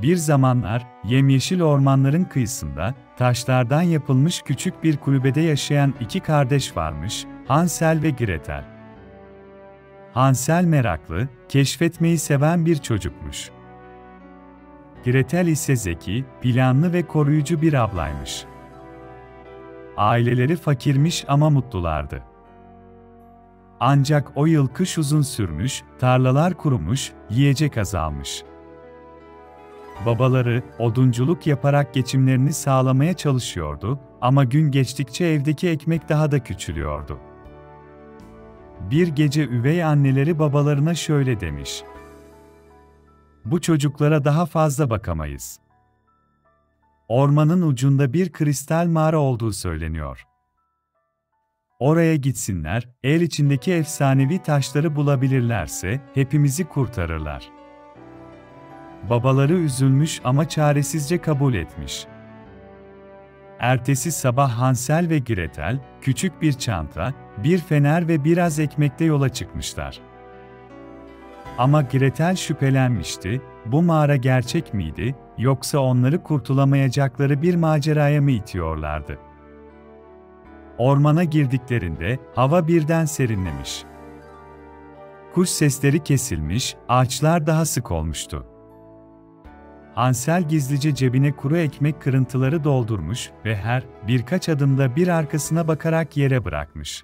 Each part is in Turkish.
Bir zamanlar, yemyeşil ormanların kıyısında, taşlardan yapılmış küçük bir kulübede yaşayan iki kardeş varmış, Hansel ve Gretel. Hansel meraklı, keşfetmeyi seven bir çocukmuş. Gretel ise zeki, planlı ve koruyucu bir ablaymış. Aileleri fakirmiş ama mutlulardı. Ancak o yıl kış uzun sürmüş, tarlalar kurumuş, yiyecek azalmış. Babaları, odunculuk yaparak geçimlerini sağlamaya çalışıyordu ama gün geçtikçe evdeki ekmek daha da küçülüyordu. Bir gece üvey anneleri babalarına şöyle demiş: "Bu çocuklara daha fazla bakamayız. Ormanın ucunda bir kristal mağara olduğu söyleniyor. Oraya gitsinler, el içindeki efsanevi taşları bulabilirlerse hepimizi kurtarırlar." Babaları üzülmüş ama çaresizce kabul etmiş. Ertesi sabah Hansel ve Gretel, küçük bir çanta, bir fener ve biraz ekmekle yola çıkmışlar. Ama Gretel şüphelenmişti, bu mağara gerçek miydi, yoksa onları kurtulamayacakları bir maceraya mı itiyorlardı? Ormana girdiklerinde hava birden serinlemiş. Kuş sesleri kesilmiş, ağaçlar daha sık olmuştu. Hansel gizlice cebine kuru ekmek kırıntıları doldurmuş ve her birkaç adımda bir arkasına bakarak yere bırakmış.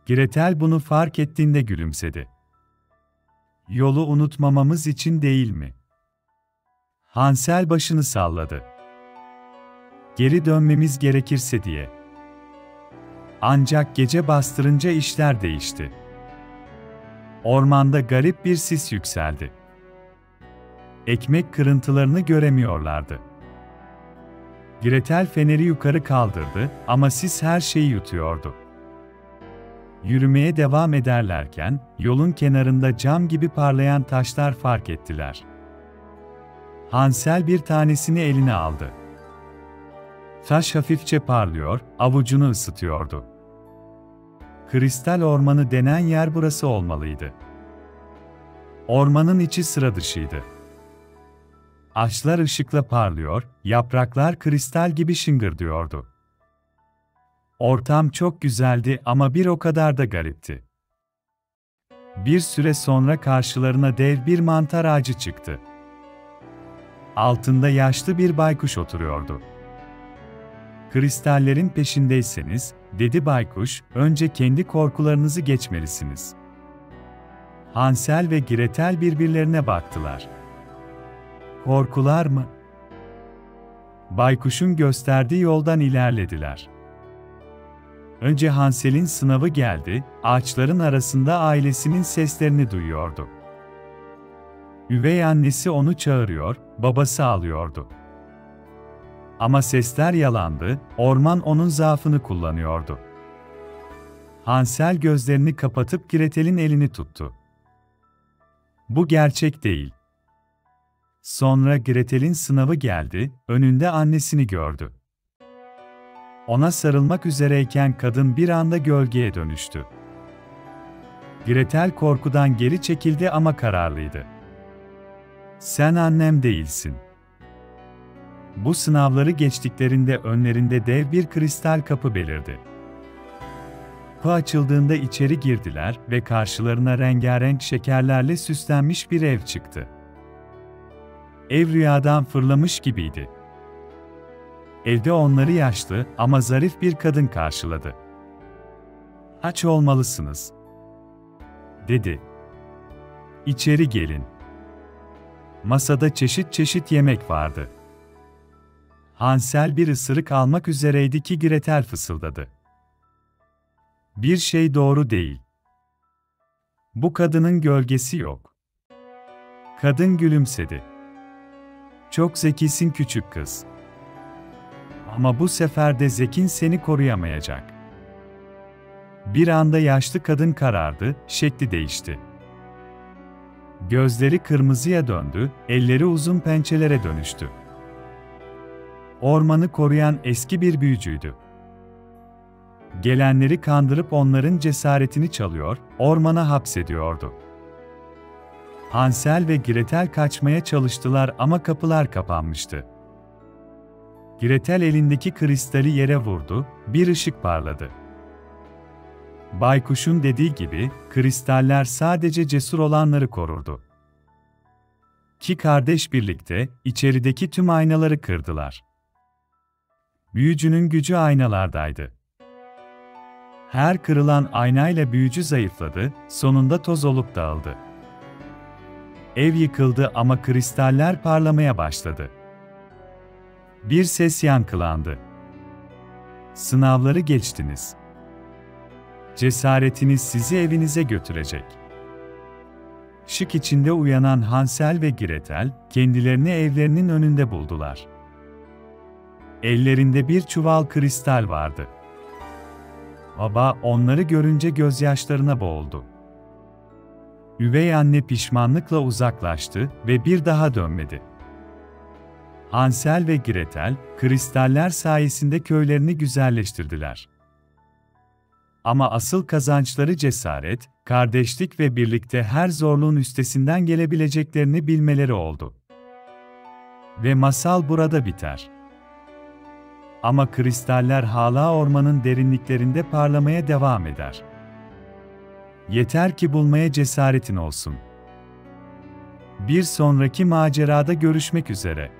Gretel bunu fark ettiğinde gülümsedi. "Yolu unutmamamız için değil mi?" Hansel başını salladı. "Geri dönmemiz gerekirse diye." Ancak gece bastırınca işler değişti. Ormanda garip bir sis yükseldi. Ekmek kırıntılarını göremiyorlardı. Gretel feneri yukarı kaldırdı ama sis her şeyi yutuyordu. Yürümeye devam ederlerken, yolun kenarında cam gibi parlayan taşlar fark ettiler. Hansel bir tanesini eline aldı. Taş hafifçe parlıyor, avucunu ısıtıyordu. Kristal ormanı denen yer burası olmalıydı. Ormanın içi sıra dışıydı. Ağaçlar ışıkla parlıyor, yapraklar kristal gibi şıngırdıyordu. Ortam çok güzeldi ama bir o kadar da garipti. Bir süre sonra karşılarına dev bir mantar ağacı çıktı. Altında yaşlı bir baykuş oturuyordu. "Kristallerin peşindeyseniz," dedi baykuş, "önce kendi korkularınızı geçmelisiniz." Hansel ve Gretel birbirlerine baktılar. "Korkular mı?" Baykuşun gösterdiği yoldan ilerlediler. Önce Hansel'in sınavı geldi, ağaçların arasında ailesinin seslerini duyuyordu. Üvey annesi onu çağırıyor, babası ağlıyordu. Ama sesler yalandı, orman onun zaafını kullanıyordu. Hansel gözlerini kapatıp Gretel'in elini tuttu. Bu gerçek değil. Sonra Gretel'in sınavı geldi, önünde annesini gördü. Ona sarılmak üzereyken kadın bir anda gölgeye dönüştü. Gretel korkudan geri çekildi ama kararlıydı. "Sen annem değilsin." Bu sınavları geçtiklerinde önlerinde dev bir kristal kapı belirdi. Kapı açıldığında içeri girdiler ve karşılarına rengarenk şekerlerle süslenmiş bir ev çıktı. Ev rüyadan fırlamış gibiydi. Evde onları yaşlı ama zarif bir kadın karşıladı. "Aç olmalısınız," dedi. "İçeri gelin." Masada çeşit çeşit yemek vardı. Hansel bir ısırık almak üzereydi ki Gretel fısıldadı. "Bir şey doğru değil. Bu kadının gölgesi yok." Kadın gülümsedi. "Çok zekisin küçük kız. Ama bu sefer de zekin seni koruyamayacak." Bir anda yaşlı kadın karardı, şekli değişti. Gözleri kırmızıya döndü, elleri uzun pençelere dönüştü. Ormanı koruyan eski bir büyücüydü. Gelenleri kandırıp onların cesaretini çalıyor, ormana hapsediyordu. Hansel ve Gretel kaçmaya çalıştılar ama kapılar kapanmıştı. Gretel elindeki kristali yere vurdu, bir ışık parladı. Baykuş'un dediği gibi, kristaller sadece cesur olanları korurdu. İki kardeş birlikte, içerideki tüm aynaları kırdılar. Büyücünün gücü aynalardaydı. Her kırılan aynayla büyücü zayıfladı, sonunda toz olup dağıldı. Ev yıkıldı ama kristaller parlamaya başladı. Bir ses yankılandı. Sınavları geçtiniz. Cesaretiniz sizi evinize götürecek. Şık içinde uyanan Hansel ve Gretel, kendilerini evlerinin önünde buldular. Ellerinde bir çuval kristal vardı. Baba onları görünce gözyaşlarına boğuldu. Üvey anne pişmanlıkla uzaklaştı ve bir daha dönmedi. Hansel ve Gretel, kristaller sayesinde köylerini güzelleştirdiler. Ama asıl kazançları cesaret, kardeşlik ve birlikte her zorluğun üstesinden gelebileceklerini bilmeleri oldu. Ve masal burada biter. Ama kristaller hala ormanın derinliklerinde parlamaya devam eder. Yeter ki bulmaya cesaretin olsun. Bir sonraki macerada görüşmek üzere.